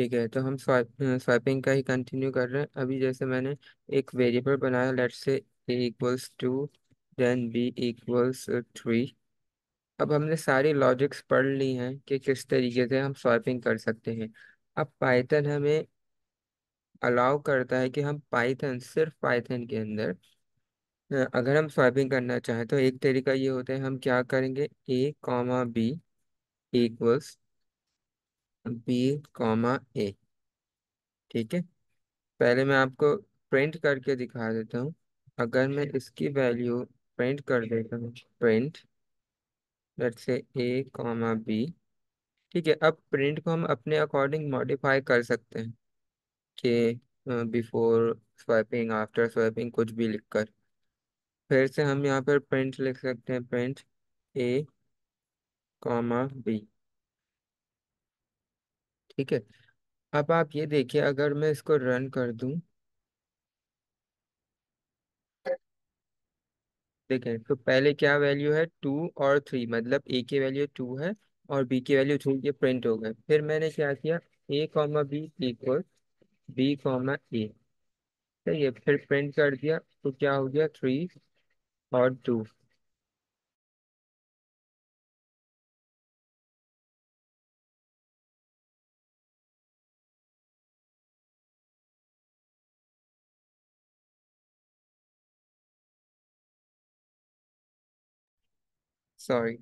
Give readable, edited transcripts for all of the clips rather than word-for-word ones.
ठीक है, तो हम स्वाइपिंग का ही कंटिन्यू कर रहे हैं। अभी जैसे मैंने एक वेरिएबल बनाया, let's say a = 2, then b = 3। अब हमने सारी लॉजिक्स पढ़ ली हैं कि किस तरीके से हम स्वाइपिंग कर सकते हैं। अब पाइथन हमें अलाउ करता है कि हम पाइथन, सिर्फ पाइथन के अंदर अगर हम स्वाइपिंग करना चाहें तो एक तरीका ये होता है, हम क्या करेंगे, a, b = b, a। ठीक है, पहले मैं आपको प्रिंट करके दिखा देता हूँ। अगर मैं इसकी वैल्यू प्रिंट कर देता हूँ, print let's say a, b। ठीक है, अब प्रिंट को हम अपने अकॉर्डिंग मॉडिफाई कर सकते हैं कि बिफोर स्वाइपिंग, आफ्टर स्वाइपिंग, कुछ भी लिखकर। फिर से हम यहाँ पर प्रिंट लिख सकते हैं, प्रिंट a, b। ठीक है, अब आप ये देखिए, अगर मैं इसको रन कर दूं, देखें तो पहले क्या वैल्यू है, 2 और 3, मतलब ए की वैल्यू 2 है और बी की वैल्यू 3, ये प्रिंट हो गए। फिर मैंने क्या किया, a, b = b, सही है, फिर प्रिंट कर दिया तो क्या हो गया, 3 और 2। सॉरी।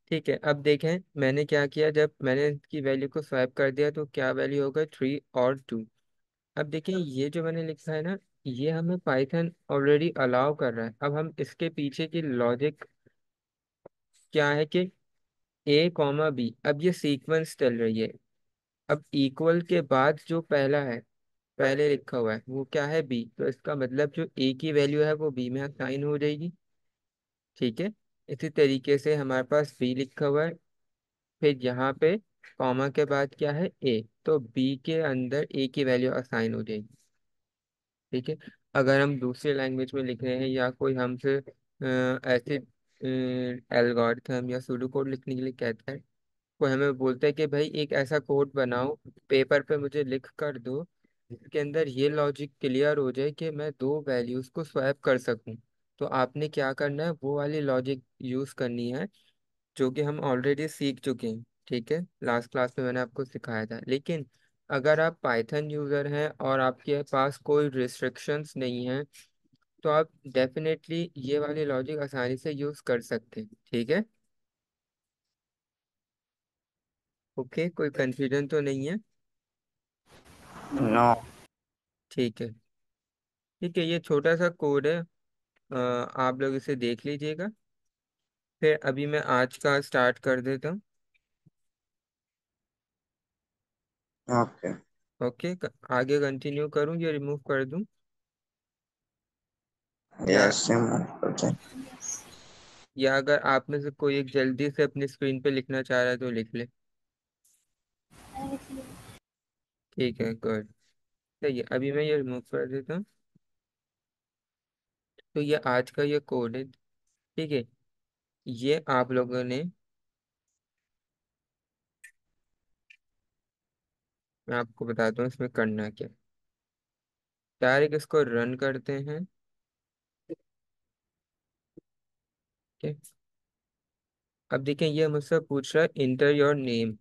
ठीक है, अब देखें मैंने क्या किया, जब मैंने इसकी वैल्यू को स्वैप कर दिया तो क्या वैल्यू होगा, 3 और 2। अब देखें ये जो मैंने लिखा है ना, ये हमें पाइथन ऑलरेडी अलाउ कर रहा है। अब हम इसके पीछे की लॉजिक क्या है कि a, b, अब ये सीक्वेंस चल रही है। अब इक्वल के बाद जो पहला है, पहले लिखा हुआ है वो क्या है, b, तो इसका मतलब जो a की वैल्यू है वो b में असाइन हो जाएगी। ठीक है, इसी तरीके से हमारे पास b लिखा हुआ है, फिर यहाँ पे कॉमा के बाद क्या है, a, तो b के अंदर a की वैल्यू असाइन हो जाएगी। ठीक है, अगर हम दूसरे लैंग्वेज में लिख रहे हैं या कोई हमसे ऐसे एल्गोरिथम या सूडो कोड लिखने के लिए कहता है, कोई हमें बोलता है कि भाई एक ऐसा कोड बनाओ, पेपर पे मुझे लिख कर दो, जिसके अंदर ये लॉजिक क्लियर हो जाए कि मैं दो वैल्यूज को स्वैप कर सकूं, तो आपने क्या करना है, वो वाली लॉजिक यूज करनी है जो कि हम ऑलरेडी सीख चुके हैं। ठीक है, लास्ट क्लास में मैंने आपको सिखाया था। लेकिन अगर आप पाइथन यूज़र हैं और आपके पास कोई रिस्ट्रिक्शंस नहीं है, तो आप डेफिनेटली ये वाली लॉजिक आसानी से यूज़ कर सकते हैं। ठीक है, ओके, कोई कंफ्यूजन तो नहीं है। नो। ठीक है, ठीक है, ये छोटा सा कोड है, आप लोग इसे देख लीजिएगा। फिर अभी मैं आज का स्टार्ट कर देता हूँ। ओके। ओके, आगे कंटिन्यू करूँ या रिमूव कर दूँ, या यस, मूव करते हैं। या अगर आप में से कोई एक जल्दी से अपनी स्क्रीन पे लिखना चाह रहा है तो लिख ले। ठीक है, गुड। सही है, अभी मैं ये रिमूव कर देता हूँ। तो ये आज का ये कोड है। ठीक है, ये आप लोगों ने, मैं आपको बताता हूँ इसमें करना क्या। डायरेक्ट इसको रन करते हैं। ठीक है, अब देखें ये मुझसे पूछ रहा है इंटर योर नेम।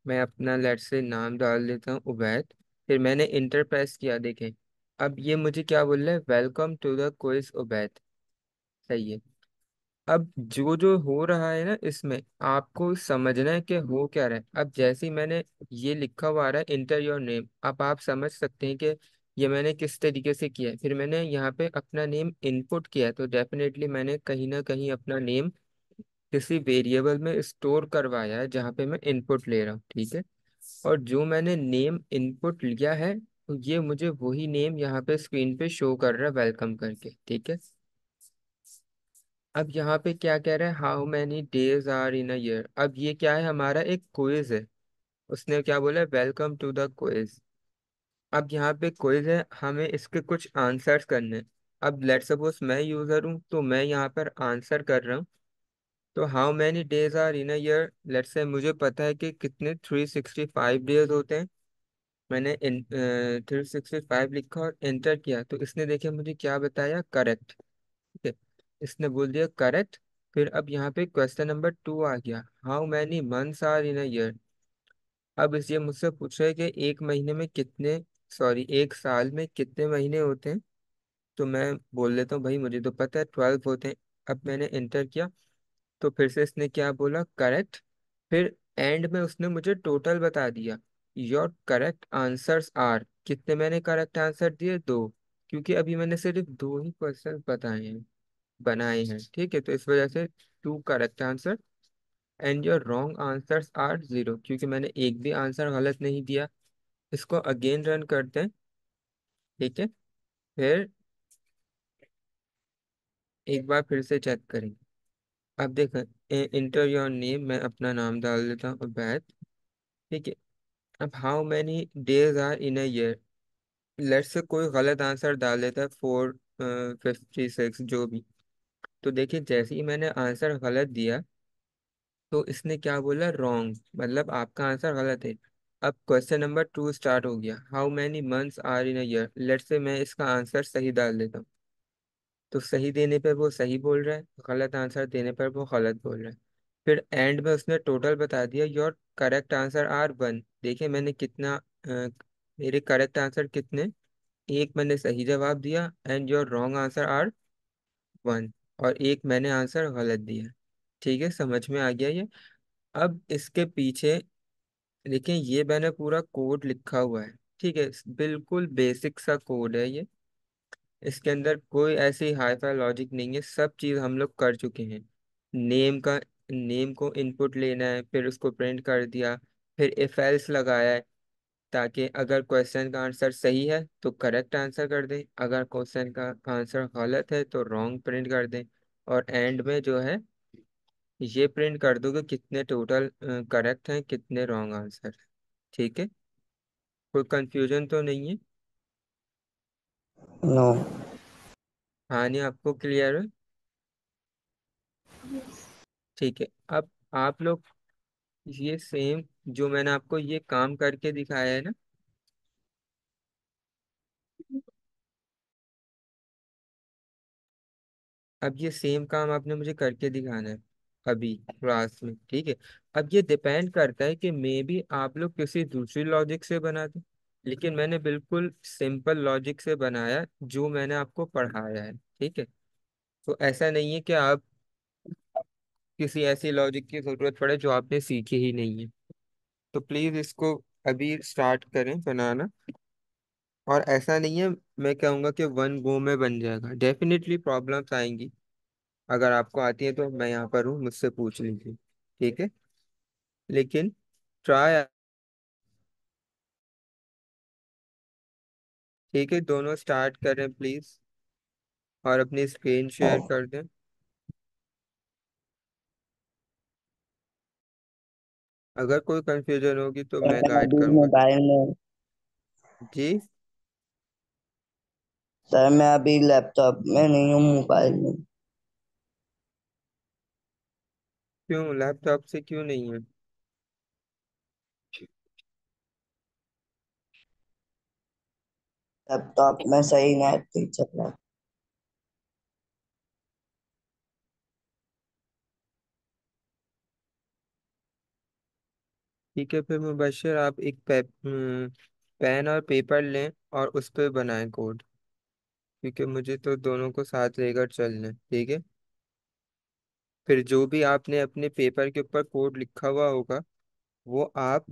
मैं अपना लेट से नाम डाल देता हूँ, उबैद। फिर मैंने इंटर प्रेस किया, देखें अब ये मुझे क्या बोल रहा है, welcome to the quiz Ubaid. सही है, अब जो जो हो रहा है ना इसमें आपको समझना है कि हो क्या रहा है। अब जैसे ही मैंने ये लिखा हुआ आ रहा है इंटर योर नेम, अब आप समझ सकते हैं कि ये मैंने किस तरीके से किया है। फिर मैंने यहाँ पे अपना नेम इनपुट किया है, तो डेफिनेटली मैंने कहीं ना कहीं अपना नेम किसी वेरिएबल में स्टोर करवाया है जहाँ पे मैं इनपुट ले रहा हूँ। ठीक है, और जो मैंने नेम इनपुट लिया है, तो ये मुझे वही नेम यहाँ पे स्क्रीन पे शो कर रहा है, वेलकम करके। ठीक है, अब यहाँ पे क्या कह रहा है, how many days are in a year. अब ये क्या है, हमारा एक क्विज है। उसने क्या बोला, वेलकम टू द क्विज। अब यहाँ पे क्विज है, हमें इसके कुछ आंसर्स करने हैं। अब लेट सपोज मैं यूजर हूँ तो मैं यहाँ पर आंसर कर रहा हूँ। तो how many days are in a year, let say मुझे पता है कि कितने 365 डेज होते हैं। मैंने 365 लिखा और एंटर किया, तो इसने देखिए मुझे क्या बताया, करेक्ट। ठीक है, इसने बोल दिया करेक्ट। फिर अब यहाँ पे क्वेश्चन नंबर 2 आ गया, how many months are in a year. अब इस ये मुझसे पूछ रहा है कि एक महीने में कितने, सॉरी एक साल में कितने महीने होते हैं। तो मैं बोल देता हूँ भाई मुझे तो पता है 12 होते हैं। अब मैंने एंटर किया, तो फिर से इसने क्या बोला, करेक्ट। फिर एंड में उसने मुझे टोटल बता दिया, योर करेक्ट आंसर्स आर, कितने मैंने करेक्ट आंसर दिए, दो। क्योंकि अभी मैंने सिर्फ दो ही क्वेश्चन बताए हैं, बनाए हैं, ठीक है, तो इस वजह से two correct answer. And your wrong answers are zero, क्योंकि मैंने एक भी आंसर गलत नहीं दिया। इसको अगेन रन करते हैं, ठीक है। फिर एक बार फिर से चेक करेंगे। अब देखें, इंटर योर नेम, मैं अपना नाम डाल देता हूँ अवैध। ठीक है, अब how many days are in a year, let's say कोई गलत आंसर डाल देता है, 456 जो भी। तो देखिए जैसे ही मैंने आंसर गलत दिया, तो इसने क्या बोला, रॉन्ग, मतलब आपका आंसर गलत है। अब क्वेश्चन नंबर 2 स्टार्ट हो गया, how many months are in a year, let's say मैं इसका आंसर सही डाल देता हूँ। तो सही देने पर वो सही बोल रहा है, गलत आंसर देने पर वो गलत बोल रहा है। फिर एंड में उसने टोटल बता दिया, your correct answer are one. देखिए मैंने कितना मेरे करेक्ट आंसर कितने, एक मैंने सही जवाब दिया, and your wrong answer are one, और एक मैंने आंसर गलत दिया। ठीक है, समझ में आ गया ये। अब इसके पीछे देखिए, ये मैंने पूरा कोड लिखा हुआ है, ठीक है, बिल्कुल बेसिक सा कोड है ये। इसके अंदर कोई ऐसी हाई फाई लॉजिक नहीं है, सब चीज़ हम लोग कर चुके हैं। नेम का, नेम को इनपुट लेना है, फिर उसको प्रिंट कर दिया, फिर इफ एल्स लगाया है, ताकि अगर क्वेश्चन का आंसर सही है तो करेक्ट आंसर कर दें, अगर क्वेश्चन का आंसर गलत है तो रॉन्ग प्रिंट कर दें। और एंड में जो है ये प्रिंट कर दो कि कितने टोटल करेक्ट हैं, कितने रॉन्ग आंसर। ठीक है, कोई कंफ्यूजन तो नहीं है। नो। कहानी आपको क्लियर है। ठीक है, अब आप लोग ये सेम जो मैंने आपको ये काम करके दिखाया है ना, अब ये सेम काम आपने मुझे करके दिखाना है अभी क्लास में, ठीक है। अब ये डिपेंड करता है कि मे बी आप लोग किसी दूसरी लॉजिक से बना दें, लेकिन मैंने बिल्कुल सिंपल लॉजिक से बनाया जो मैंने आपको पढ़ाया है, ठीक है। तो ऐसा नहीं है कि आप किसी ऐसी लॉजिक की जरूरत पड़े जो आपने सीखी ही नहीं है। तो प्लीज इसको अभी स्टार्ट करें बनाना। और ऐसा नहीं है, मैं कहूँगा कि वन गो में बन जाएगा, डेफिनेटली प्रॉब्लम्स आएंगी। अगर आपको आती है तो मैं यहाँ पर हूँ, मुझसे पूछ लीजिए, ठीक है। लेकिन ट्राई, ठीक है, दोनों स्टार्ट करें प्लीज, और अपनी स्क्रीन शेयर कर दें। अगर कोई कंफ्यूजन होगी तो सर मैं मैं गाइड अभी करूंगा। मोबाइल में जी। सर मैं अभी लैपटॉप में नहीं हूँ, मोबाइल में। क्यों लैपटॉप से क्यों नहीं है। लैपटॉप में सही नेट नहीं चल रहा। ठीक है, फिर मुबशर आप एक पेन और पेपर लें और उस पर बनाएं कोड, क्योंकि मुझे तो दोनों को साथ लेकर चलना है, ठीक है। फिर जो भी आपने अपने पेपर के ऊपर कोड लिखा हुआ होगा वो आप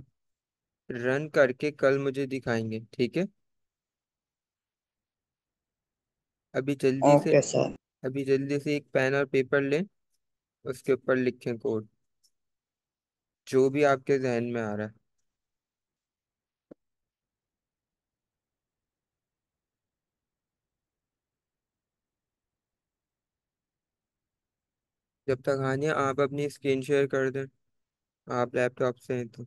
रन करके कल मुझे दिखाएंगे, ठीक है। अभी जल्दी से, ओके सर। अभी जल्दी से एक पेन और पेपर लें, उसके ऊपर लिखें कोड, जो भी आपके जहन में आ रहा है। जब तक हानिया आप अपनी स्क्रीन शेयर कर दें, आप लैपटॉप से हैं तो।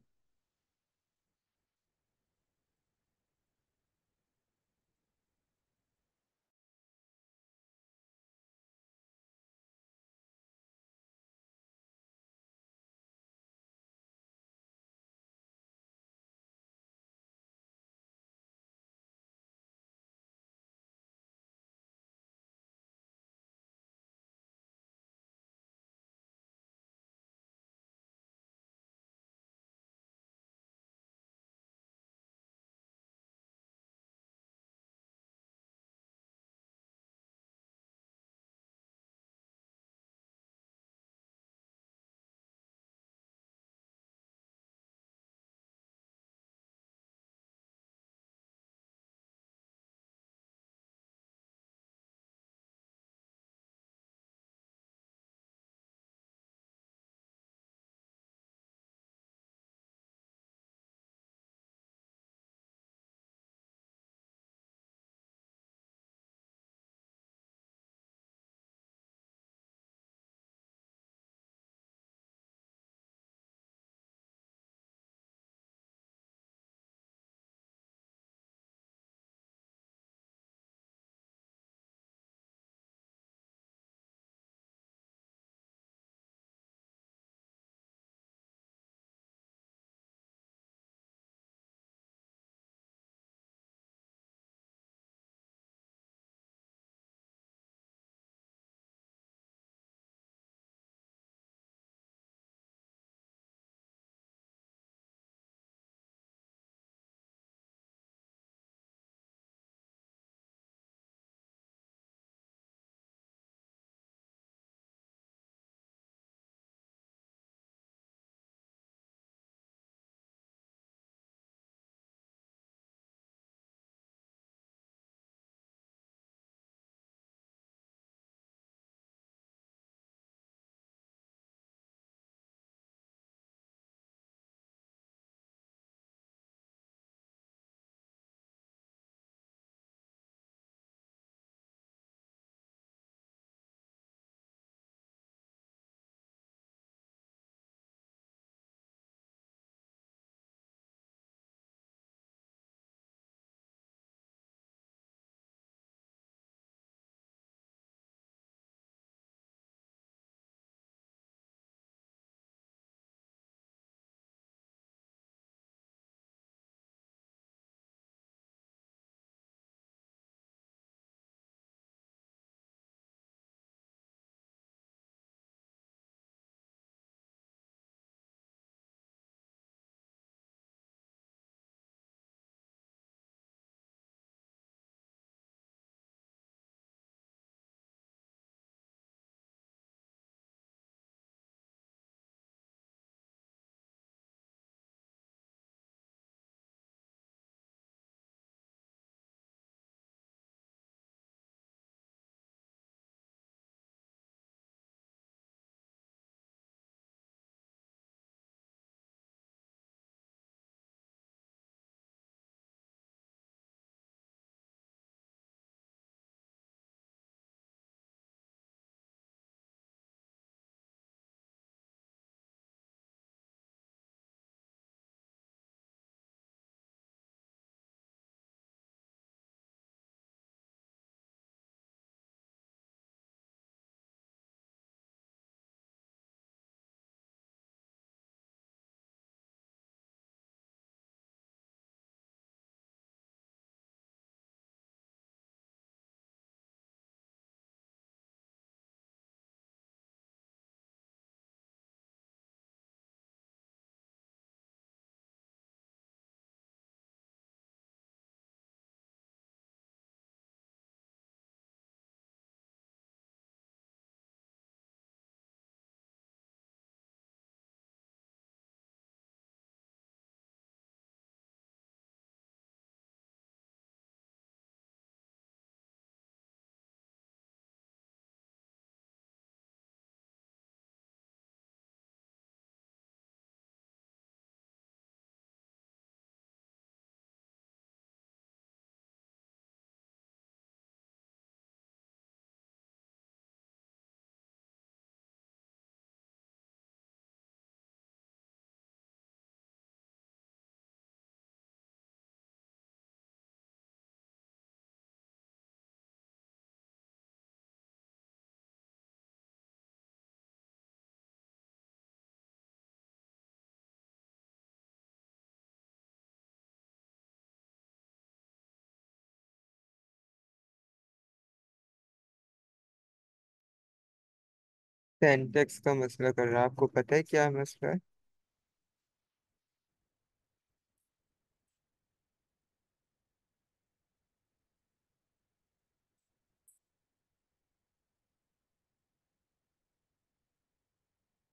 सिंटेक्स का मसला कर रहा है, आपको पता है क्या मसला है?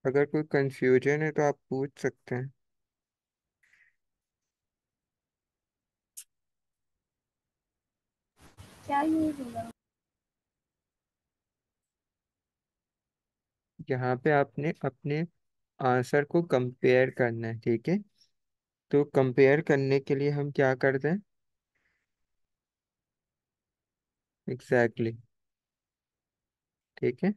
अगर कोई कंफ्यूजन है तो आप पूछ सकते हैं। क्या यूज होगा? यहाँ पे आपने अपने आंसर को कंपेयर करना है, ठीक है? तो कंपेयर करने के लिए हम क्या करते हैं? एग्जैक्टली exactly, ठीक है।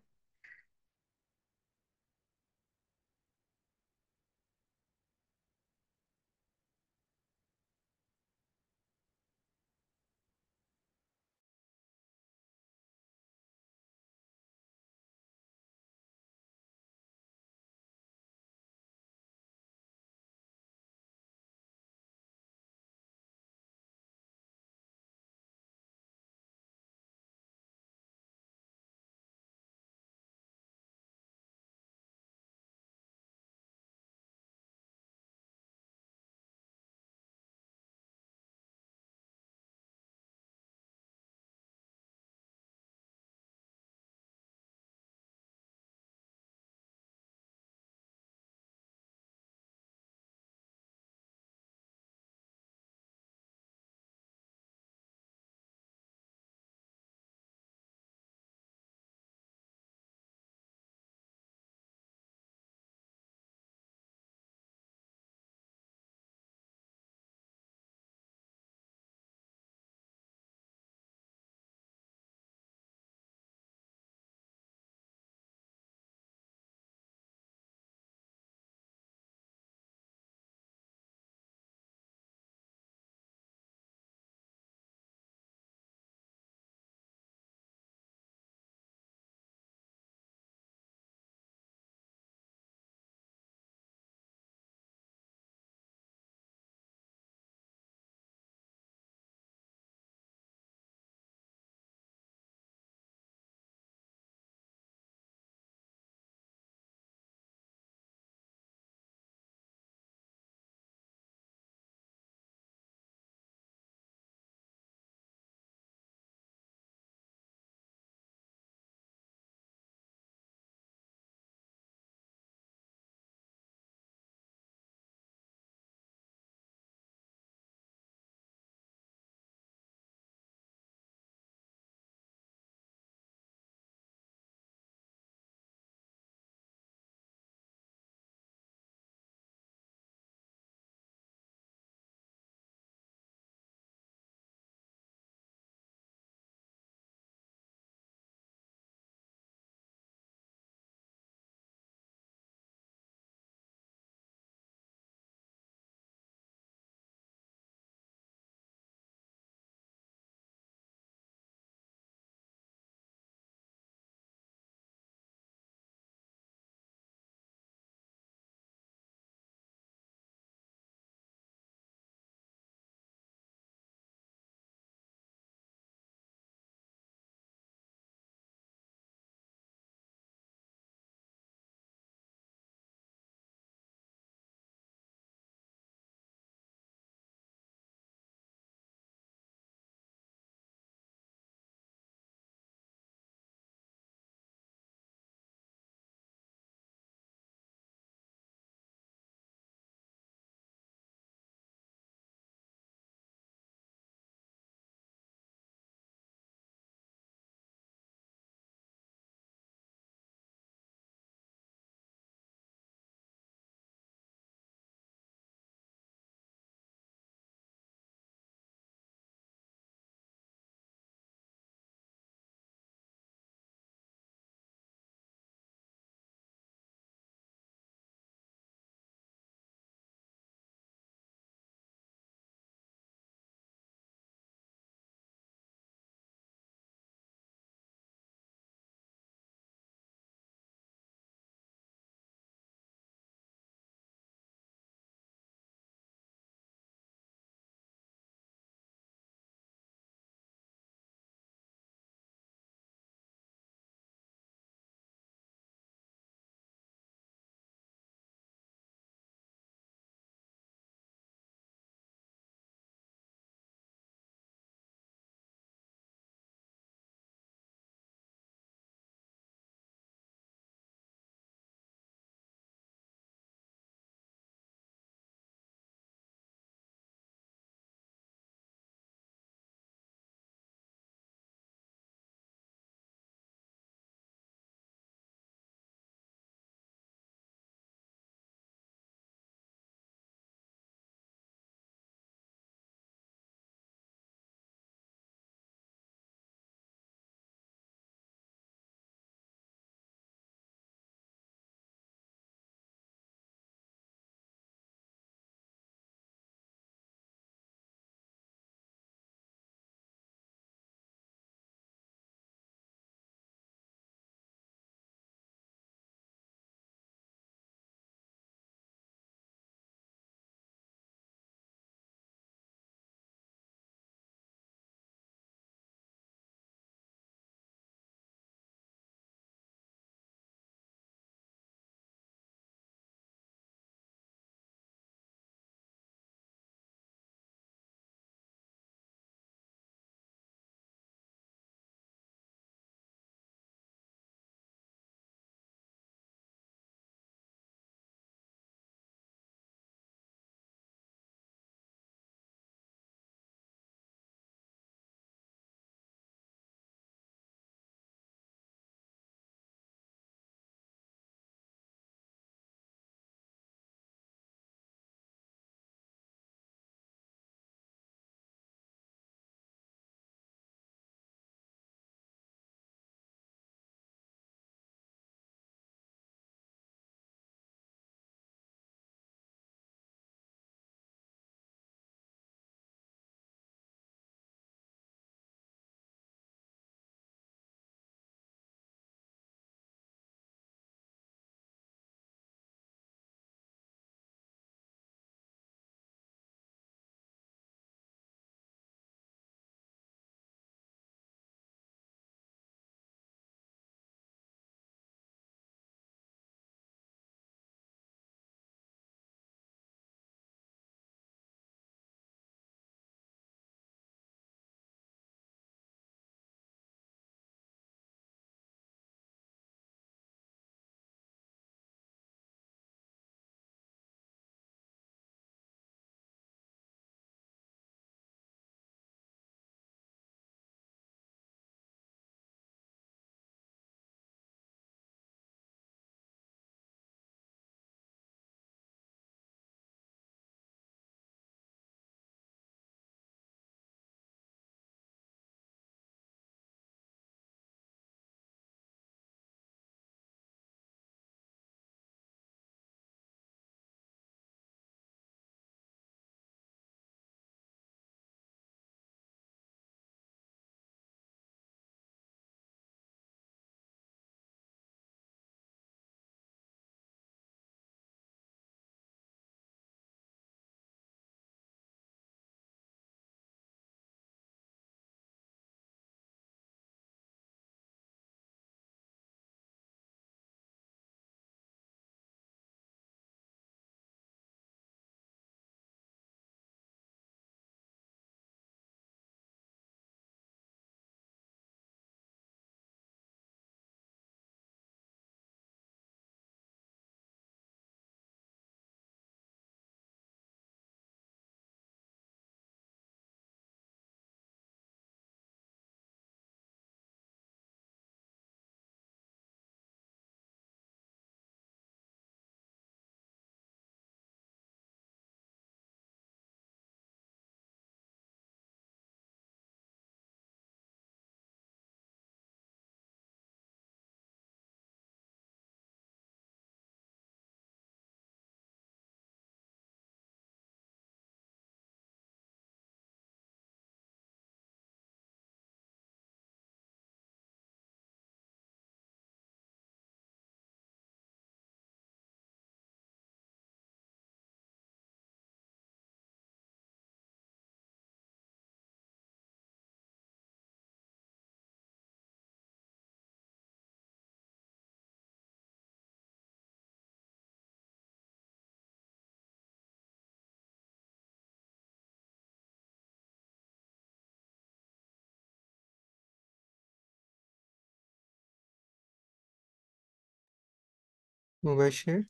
मुबशिर,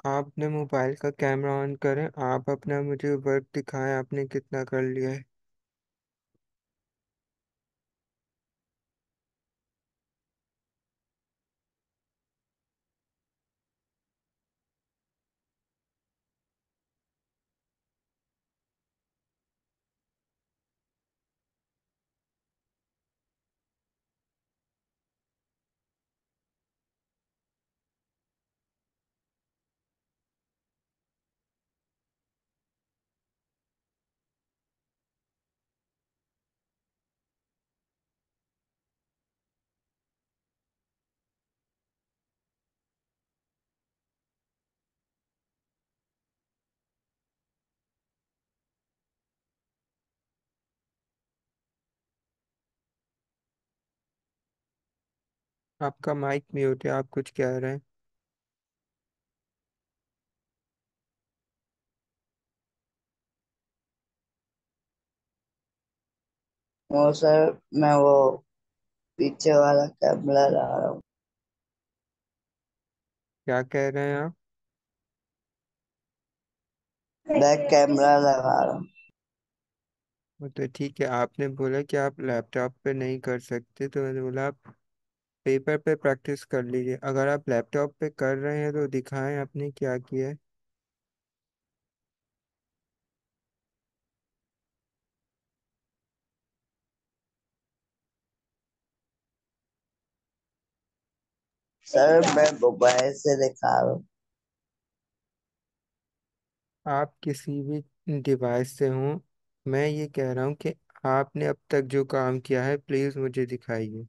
आपने मोबाइल का कैमरा ऑन करें, आप अपना मुझे वर्क दिखाएं, आपने कितना कर लिया है। आपका माइक म्यूट है, आप कुछ कह रहे हैं। वो सर, मैं वो पीछे वाला कैमरा लगा रहा हूँ। क्या कह रहे हैं आप? बैक कैमरा लगा रहा हूँ। वो तो ठीक है, आपने बोला कि आप लैपटॉप पे नहीं कर सकते, तो मैंने बोला आप पेपर पे प्रैक्टिस कर लीजिए। अगर आप लैपटॉप पे कर रहे हैं तो दिखाएं आपने क्या किया है। सर, मैं मोबाइल से दिखा रहा हूँ। आप किसी भी डिवाइस से हों, मैं ये कह रहा हूँ कि आपने अब तक जो काम किया है प्लीज़ मुझे दिखाइए।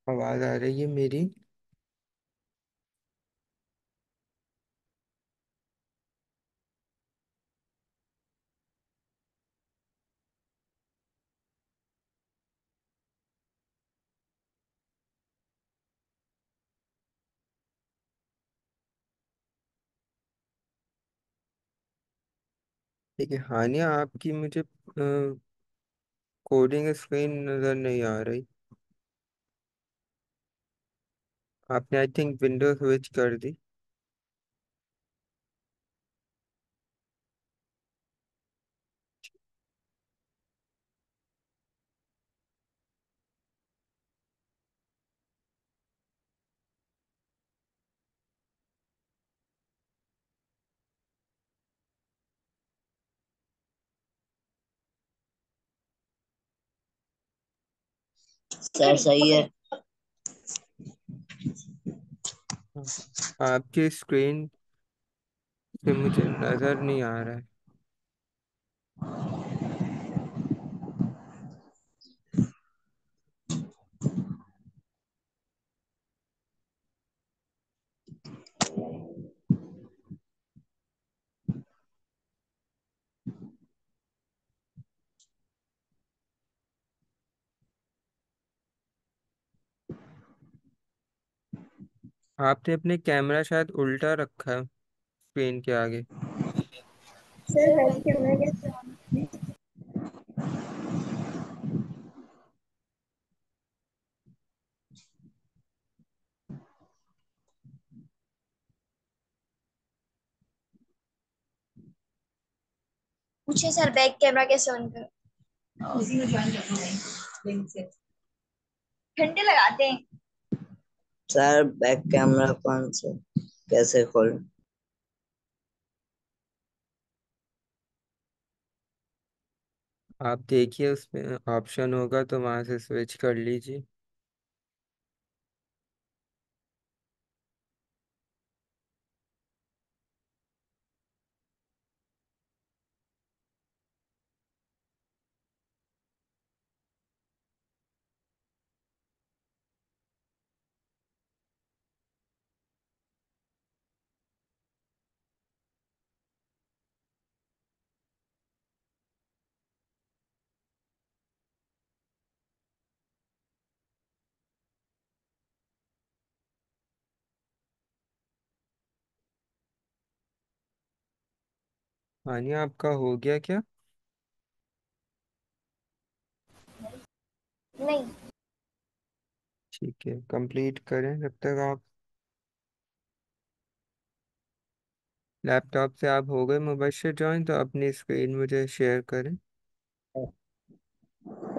आवाज़ आ रही है मेरी? ठीक है हानिया, आपकी मुझे कोडिंग स्क्रीन नज़र नहीं आ रही। आपने आई थिंक विंडो स्विच कर दी। सर सही है। आपकी स्क्रीन पे मुझे नज़र नहीं आ रहा है। आपने अपने कैमरा शायद उल्टा रखा है स्क्रीन के आगे। सर, बैक कैमरा कैसे ऑन करें? पूछिए सर, बैक कैमरा कैसे ऑन करें? उसी में ज्वाइन कर लो लिंक से। घंटे लगाते हैं। सर, बैक कैमरा कौन से कैसे खोलें? आप देखिए उसमें ऑप्शन होगा तो वहां से स्विच कर लीजिए। हानिया आपका हो गया क्या? नहीं। ठीक है, कंप्लीट करें जब तक आप। लैपटॉप से आप हो गए मुबशर ज्वाइन, तो अपनी स्क्रीन मुझे शेयर करें।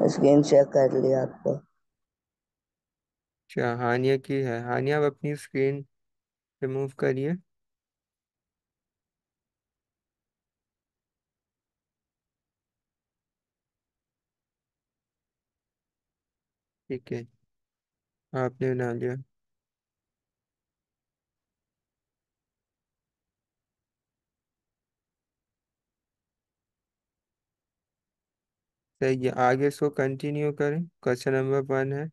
स्क्रीन शेयर कर लिया आपको। अच्छा, हानिया की है। हानिया आप अपनी स्क्रीन रिमूव करिए। ठीक है, आपने बना लिया। सही है, आगे इसको कंटिन्यू करें। क्वेश्चन नंबर 1 है।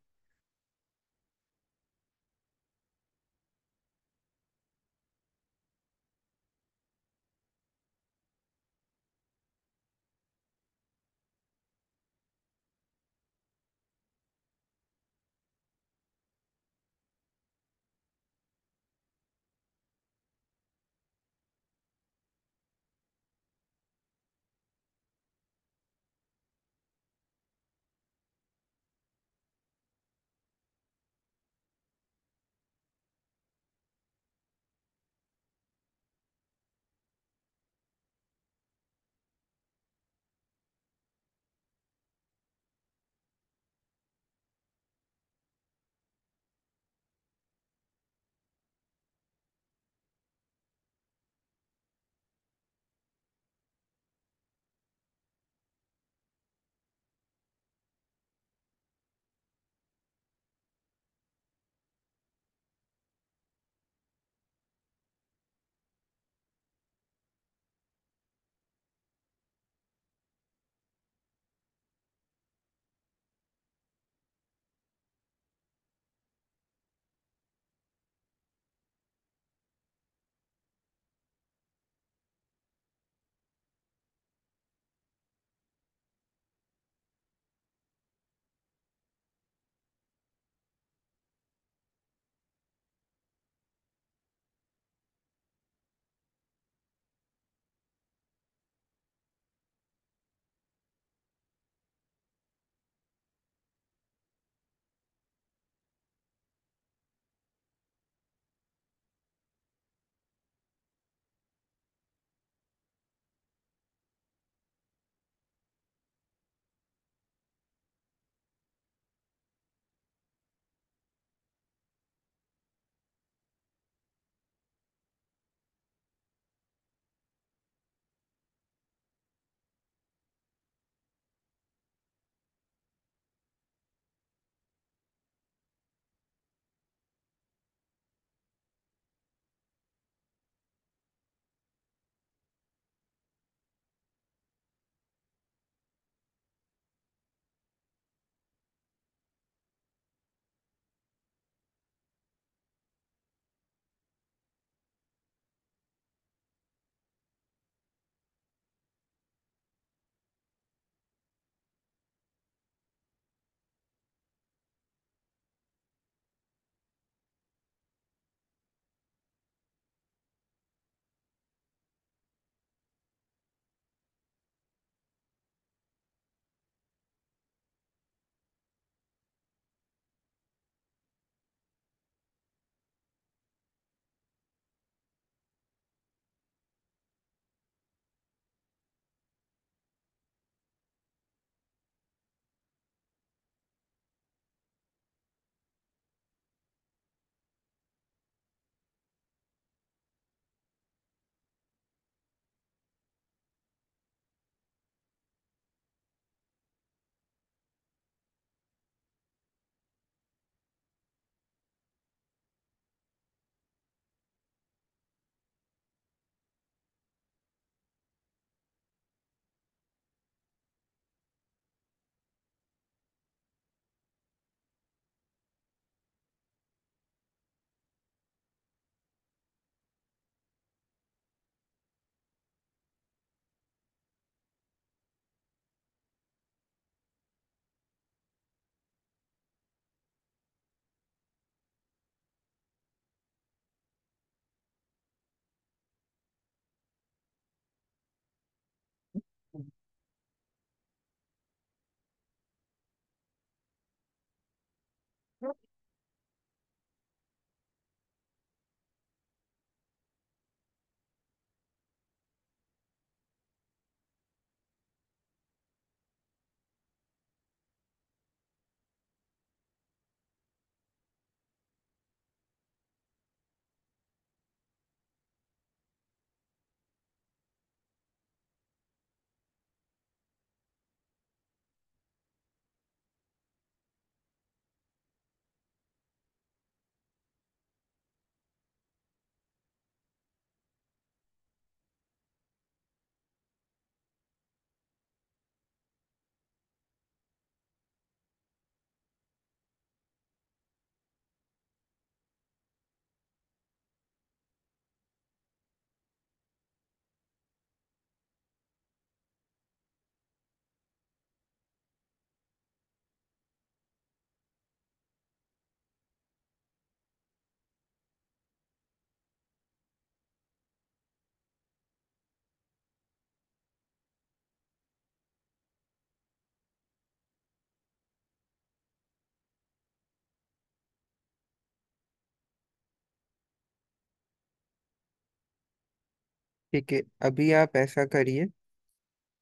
ठीक है, अभी आप ऐसा करिए,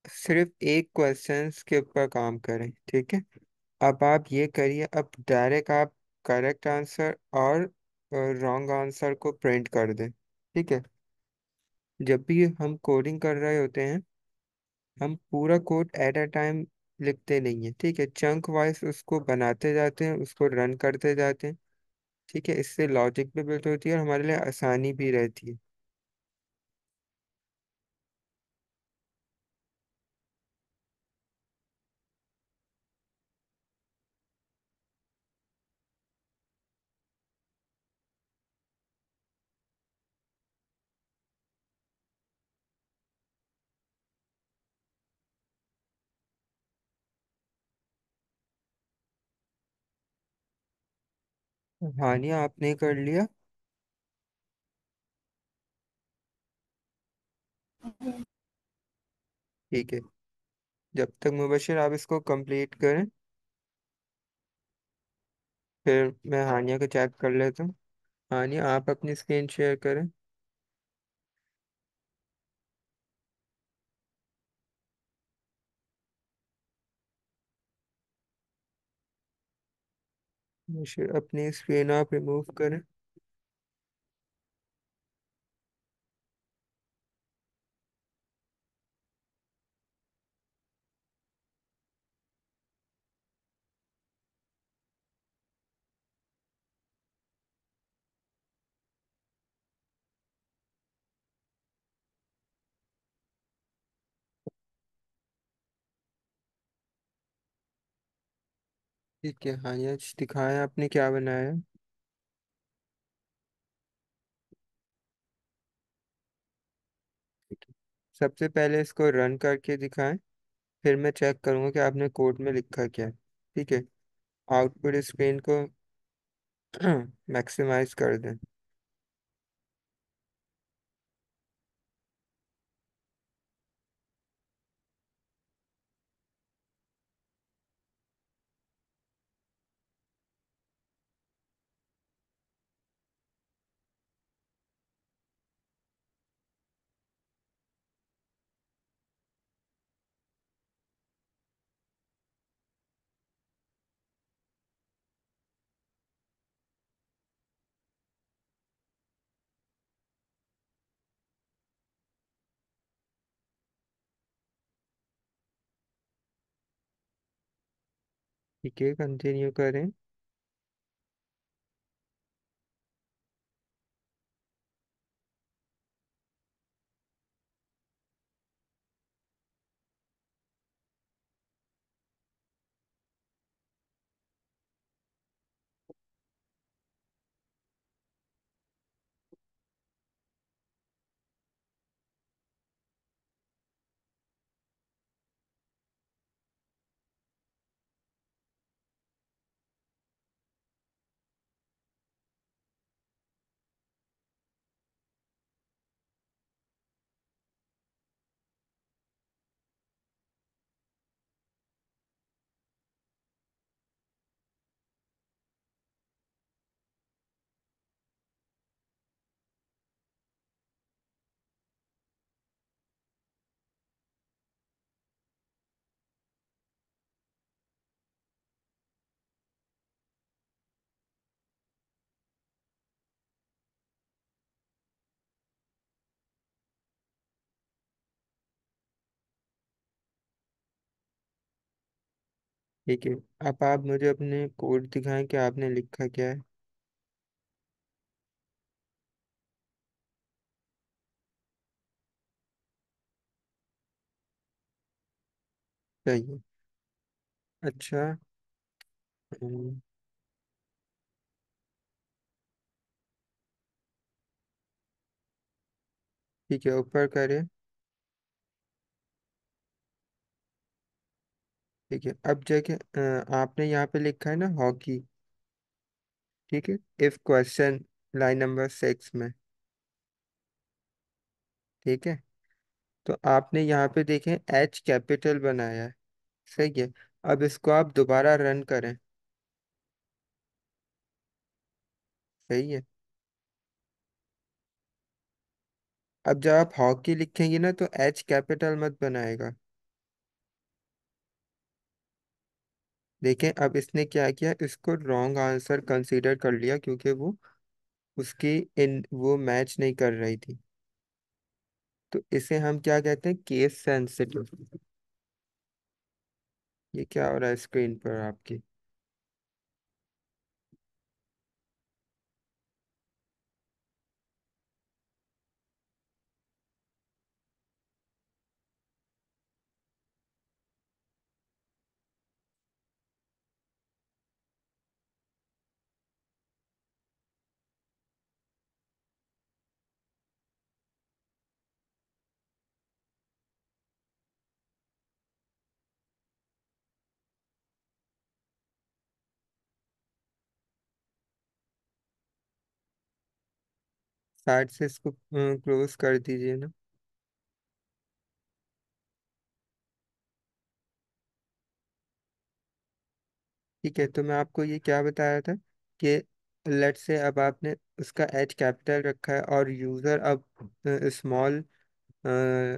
सिर्फ एक क्वेश्चंस के ऊपर काम करें, ठीक है। अब आप ये करिए, अब डायरेक्ट आप करेक्ट आंसर और रॉन्ग आंसर को प्रिंट कर दें, ठीक है। जब भी हम कोडिंग कर रहे होते हैं, हम पूरा कोड एट अ टाइम लिखते नहीं है, ठीक है, चंक वाइज उसको बनाते जाते हैं, उसको रन करते जाते हैं, ठीक है। इससे लॉजिक भी बिल्ड होती है और हमारे लिए आसानी भी रहती है। हानिया, आपने कर लिया? ठीक है, जब तक मुबशिर आप इसको कंप्लीट करें, फिर मैं हानिया को चेक कर लेता हूँ। हानिया, आप अपनी स्क्रीन शेयर करें। मुबशिर, अपनी स्क्रीन आप रिमूव करें। ठीक है हानिया, दिखाएं आपने क्या बनाया है। ठीक है, सबसे पहले इसको रन करके दिखाएं, फिर मैं चेक करूंगा कि आपने कोड में लिखा क्या है, ठीक है। आउटपुट स्क्रीन को मैक्सिमाइज कर दें। ठीक है, कंटिन्यू करें। ठीक है, अब आप मुझे अपने कोड दिखाएं कि आपने लिखा क्या है। सही है। अच्छा। हम्म, ठीक है, ऊपर करें। ठीक है, अब जगह आपने यहाँ पे लिखा है ना हॉकी, ठीक है। इफ क्वेश्चन, लाइन नंबर 6 में, ठीक है। तो आपने यहाँ पे देखें एच कैपिटल बनाया है, सही है। अब इसको आप दोबारा रन करें। सही है। अब जब आप हॉकी लिखेंगे ना तो एच कैपिटल मत बनाएगा। देखें अब इसने क्या किया, इसको रॉन्ग आंसर कंसीडर कर लिया क्योंकि वो उसकी इन वो मैच नहीं कर रही थी। तो इसे हम क्या कहते हैं, केस सेंसिटिव। ये क्या हो रहा है स्क्रीन पर आपकी? साइड से इसको क्लोज कर दीजिए ना। ठीक है, तो मैं आपको ये क्या बताया था कि लेट से अब आपने उसका एच कैपिटल रखा है और यूजर अब स्मॉल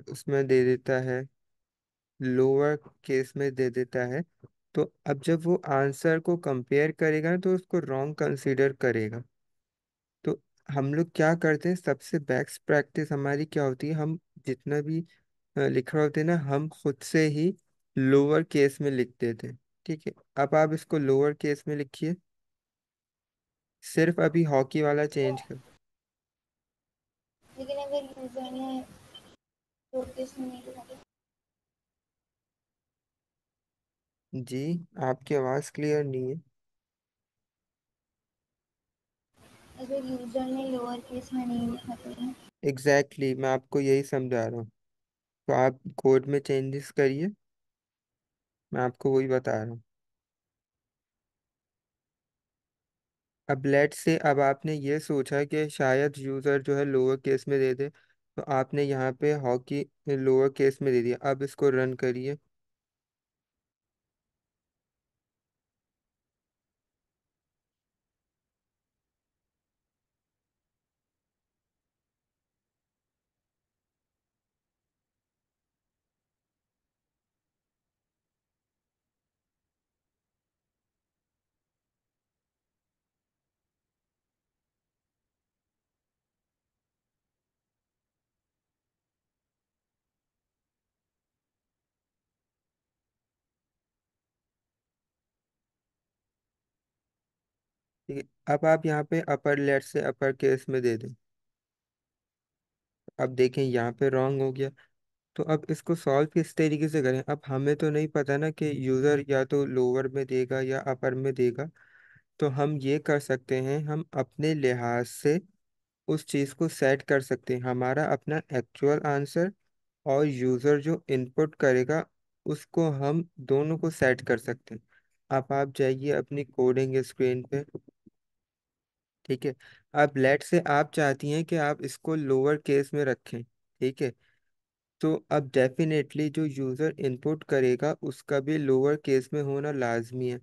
उसमें दे देता है, लोअर केस में दे देता है। तो अब जब वो आंसर को कंपेयर करेगा ना तो उसको रॉन्ग कंसीडर करेगा। तो हम लोग क्या करते हैं, सबसे बेस्ट प्रैक्टिस हमारी क्या होती है, हम जितना भी लिख रहे होते हैं ना, हम खुद से ही लोअर केस में लिख देते हैं। ठीक है, अब आप इसको लोअर केस में लिखिए, सिर्फ अभी हॉकी वाला चेंज कर। लेकिन अगर यूजर ने नोटिस नहीं लिखा तो? जी, आपकी आवाज़ क्लियर नहीं है। अगर यूजर ने लोअर केस में नहीं लिखा तो? एग्जैक्टली मैं आपको यही समझा रहा हूँ। तो आप कोड में चेंजेस करिए, मैं आपको वही बता रहा हूँ। अब लेट से अब आपने ये सोचा कि शायद यूज़र जो है लोअर केस में दे दे, तो आपने यहाँ पे हॉकी लोअर केस में दे दिया। अब इसको रन करिए। ठीक है, अब आप यहाँ पे अपर लेट से अपर केस में दे दें। अब देखें यहाँ पे रॉन्ग हो गया। तो अब इसको सॉल्व किस तरीके से करें, अब हमें तो नहीं पता ना कि यूज़र या तो लोअर में देगा या अपर में देगा। तो हम ये कर सकते हैं, हम अपने लिहाज से उस चीज़ को सेट कर सकते हैं, हमारा अपना एक्चुअल आंसर और यूज़र जो इनपुट करेगा उसको हम दोनों को सेट कर सकते हैं। अब आप जाइए अपनी कोडिंग स्क्रीन पे। ठीक है, अब लेट से आप चाहती हैं कि आप इसको लोअर केस में रखें। ठीक है, तो अब डेफिनेटली जो यूज़र इनपुट करेगा उसका भी लोअर केस में होना लाजमी है।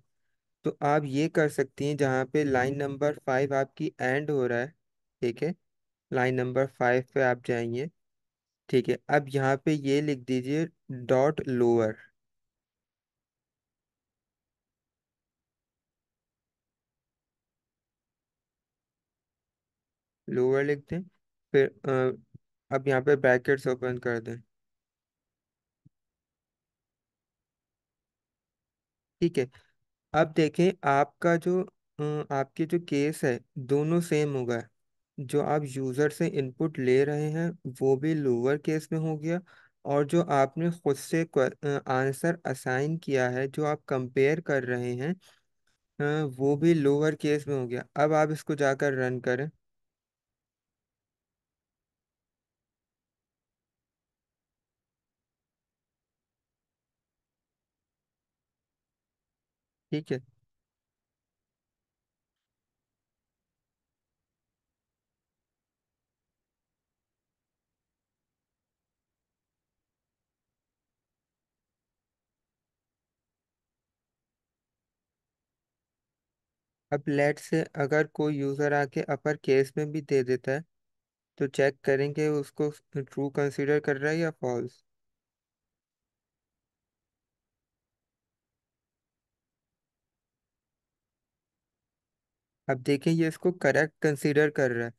तो आप ये कर सकती हैं, जहाँ पे लाइन नंबर 5 आपकी एंड हो रहा है। ठीक है, लाइन नंबर 5 पे आप जाइए। ठीक है, अब यहाँ पे ये लिख दीजिए डॉट लोअर। लोअर लिख दें, फिर अब यहाँ पे ब्रैकेट्स ओपन कर दें। ठीक है, अब देखें आपका जो आपके जो केस है दोनों सेम होगा। जो आप यूज़र से इनपुट ले रहे हैं वो भी लोअर केस में हो गया, और जो आपने खुद से आंसर असाइन किया है, जो आप कंपेयर कर रहे हैं, वो भी लोअर केस में हो गया। अब आप इसको जाकर रन करें। ठीक है, अब लेट से अगर कोई यूज़र आके अपर केस में भी दे देता है, तो चेक करेंगे उसको ट्रू कंसीडर कर रहा है या फॉल्स। अब देखिए ये इसको करेक्ट कंसीडर कर रहा है।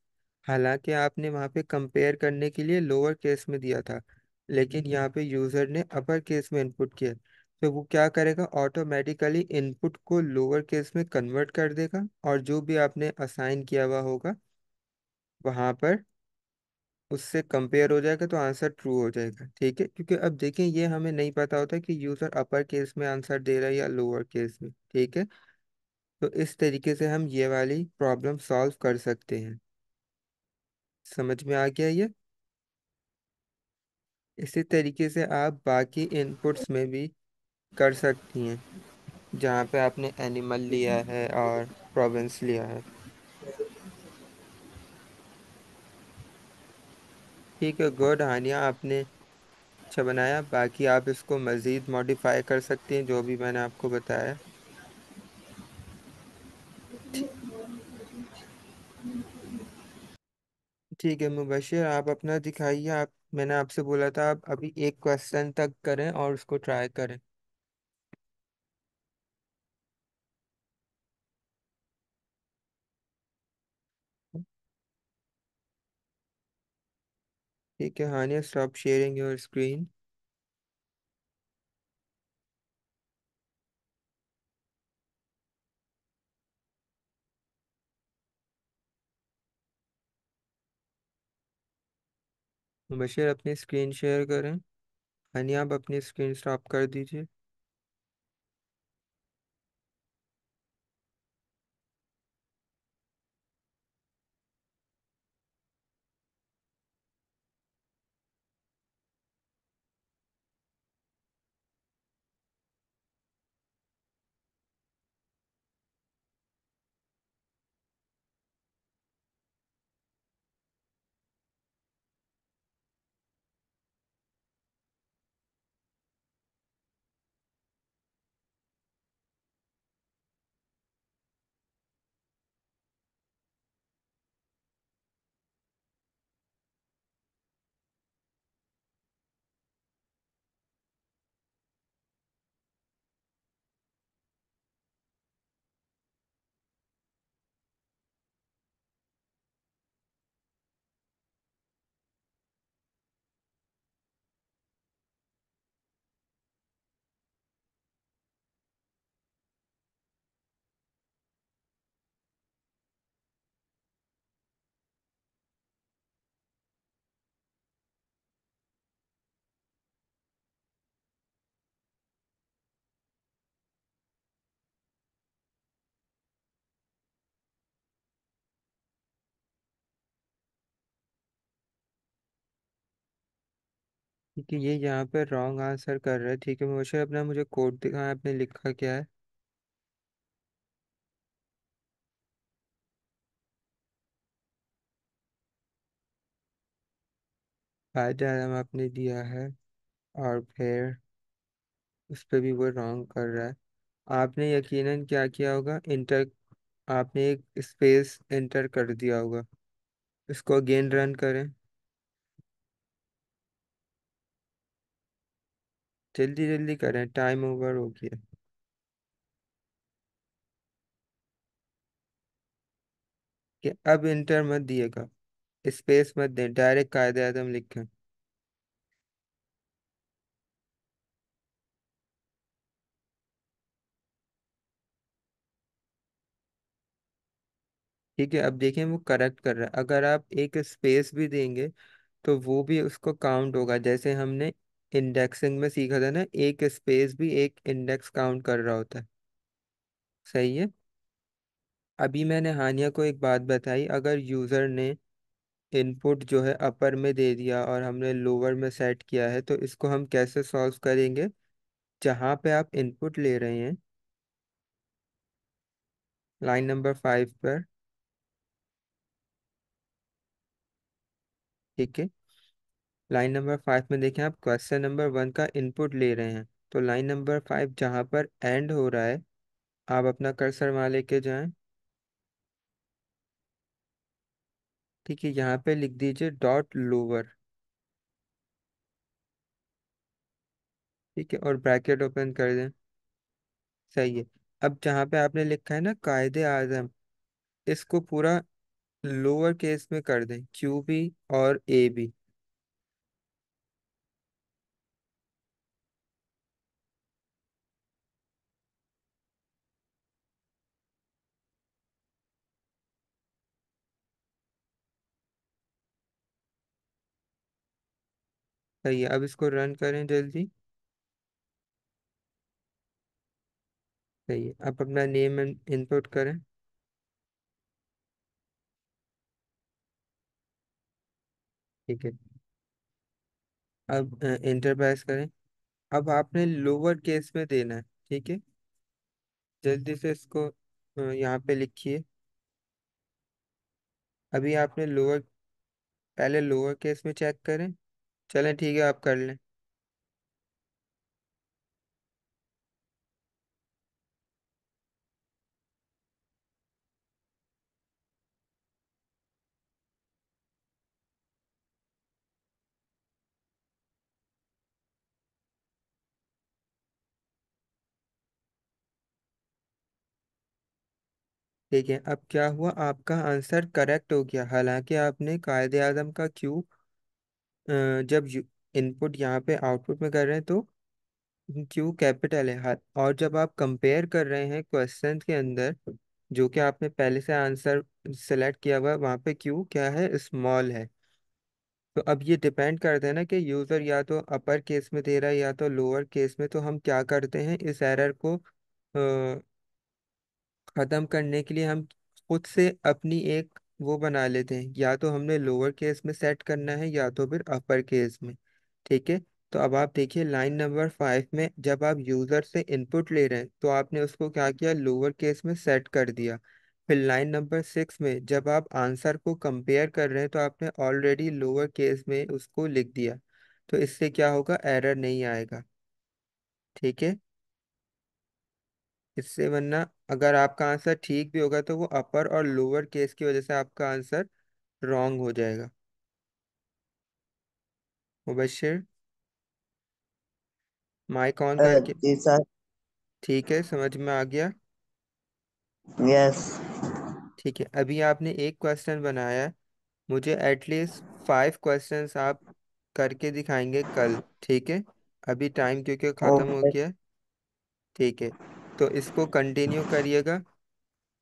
हालांकि आपने वहां पे कंपेयर करने के लिए लोअर केस में दिया था, लेकिन यहाँ पे यूजर ने अपर केस में इनपुट किया। तो वो क्या करेगा, ऑटोमेटिकली इनपुट को लोअर केस में कन्वर्ट कर देगा, और जो भी आपने असाइन किया हुआ होगा वहां पर उससे कंपेयर हो जाएगा, तो आंसर ट्रू हो जाएगा। ठीक है, क्योंकि अब देखें ये हमें नहीं पता होता कि यूजर अपर केस में आंसर दे रहा है या लोअर केस में। ठीक है, तो इस तरीके से हम ये वाली प्रॉब्लम सॉल्व कर सकते हैं। समझ में आ गया ये। इसी तरीके से आप बाकी इनपुट्स में भी कर सकती हैं, जहाँ पे आपने एनिमल लिया है और प्रोविंस लिया है। ठीक है, गुड हानिया, आपने अच्छा बनाया। बाकी आप इसको मज़ीद मॉडिफाई कर सकती हैं जो भी मैंने आपको बताया। ठी- ठीक है मुबशिर, आप अपना दिखाइए। आप, मैंने आपसे बोला था आप अभी एक क्वेश्चन तक करें और उसको ट्राई करें। ठीक है Haniya, stop sharing your screen. Mubashir अपनी स्क्रीन शेयर करें। हानिया आप अपनी स्क्रीन स्टॉप कर दीजिए। ठीक है, ये यहाँ पे रॉन्ग आंसर कर रहा है। ठीक है मुबशिर, अपना मुझे कोड दिखाएं, आपने लिखा क्या है। हम आपने दिया है, और फिर उस पर भी वो रॉन्ग कर रहा है। आपने यकीनन क्या किया होगा, इंटर, आपने एक स्पेस एंटर कर दिया होगा। इसको अगेन रन करें। जल्दी जल्दी करें, टाइम ओवर हो गया। कि अब इंटर मत दिएगा, स्पेस मत दें, डायरेक्ट कायदे आजम लिखें। ठीक है, अब देखें वो करेक्ट कर रहा है। अगर आप एक स्पेस भी देंगे तो वो भी उसको काउंट होगा, जैसे हमने इंडेक्सिंग में सीखा था ना, एक स्पेस भी एक इंडेक्स काउंट कर रहा होता है। सही है। अभी मैंने हानिया को एक बात बताई, अगर यूजर ने इनपुट जो है अपर में दे दिया और हमने लोअर में सेट किया है, तो इसको हम कैसे सॉल्व करेंगे। जहाँ पे आप इनपुट ले रहे हैं, लाइन नंबर 5 पर। ठीक है, लाइन नंबर 5 में देखें, आप क्वेश्चन नंबर 1 का इनपुट ले रहे हैं, तो लाइन नंबर 5 जहाँ पर एंड हो रहा है, आप अपना कर्सर वहाँ लेके जाएं। ठीक है, यहाँ पे लिख दीजिए डॉट लोअर। ठीक है, और ब्रैकेट ओपन कर दें। सही है। अब जहाँ पे आपने लिखा है ना कायदे आजम, इसको पूरा लोअर केस में कर दें, क्यू भी और ए भी। सही है, अब इसको रन करें जल्दी। सही है, अब अपना नेम इनपुट करें। ठीक है, अब इंटर प्रेस करें। अब आपने लोअर केस में देना है। ठीक है, जल्दी से इसको यहाँ पे लिखिए। अभी आपने लोअर, पहले लोअर केस में चेक करें। चलें ठीक है, आप कर लें। ठीक है, अब क्या हुआ, आपका आंसर करेक्ट हो गया। हालांकि आपने कायदे आजम का क्यू जब इनपुट यहाँ पे आउटपुट में कर रहे हैं तो क्यू कैपिटल है। और जब आप कंपेयर कर रहे हैं क्वेश्चन के अंदर, जो कि आपने पहले से आंसर सेलेक्ट किया हुआ है, वहाँ पे क्यू क्या है, स्मॉल है। तो अब ये डिपेंड करता है ना कि यूज़र या तो अपर केस में दे रहा है या तो लोअर केस में। तो हम क्या करते हैं, इस एरर को खत्म करने के लिए हम खुद से अपनी एक वो बना लेते हैं, या तो हमने लोअर केस में सेट करना है या तो फिर अपर केस में। ठीक है, तो अब आप देखिए लाइन नंबर 5 में जब आप यूजर से इनपुट ले रहे हैं तो आपने उसको क्या किया, लोअर केस में सेट कर दिया। फिर लाइन नंबर 6 में जब आप आंसर को कंपेयर कर रहे हैं तो आपने ऑलरेडी लोअर केस में उसको लिख दिया। तो इससे क्या होगा, एरर नहीं आएगा। ठीक है, इससे वरना अगर आपका आंसर ठीक भी होगा तो वो अपर और लोअर केस की वजह से आपका आंसर रॉन्ग हो जाएगा। मुबशिर, माइक ऑन करके। जी सर। ठीक है, समझ में आ गया। यस। ठीक है, अभी आपने एक क्वेश्चन बनाया है, मुझे एटलीस्ट 5 क्वेश्चंस आप करके दिखाएंगे कल। ठीक है, अभी टाइम क्योंकि ख़त्म हो ओके। गया है। ठीक है, तो इसको कंटिन्यू करिएगा।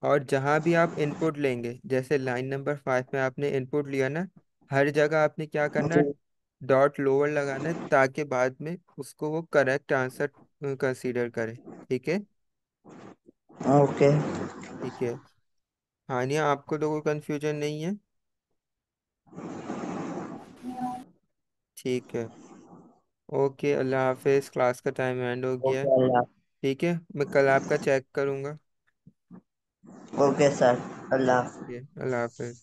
और जहाँ भी आप इनपुट लेंगे, जैसे लाइन नंबर 5 में आपने इनपुट लिया ना, हर जगह आपने क्या करना है, जी। डॉट लोअर लगाना है, ताकि बाद में उसको वो करेक्ट आंसर कंसीडर करे। ठीक है। ओके। ठीक है, हानिया आपको तो कोई कंफ्यूजन नहीं है? ठीक है, ओके, अल्लाह हाफिज़, क्लास का टाइम एंड हो गया है। ओके अल्लाह। ठीक है, मैं कल आपका चेक करूँगा। Okay sir. अल्लाह। ठीक है, अल्लाह हाफिज़।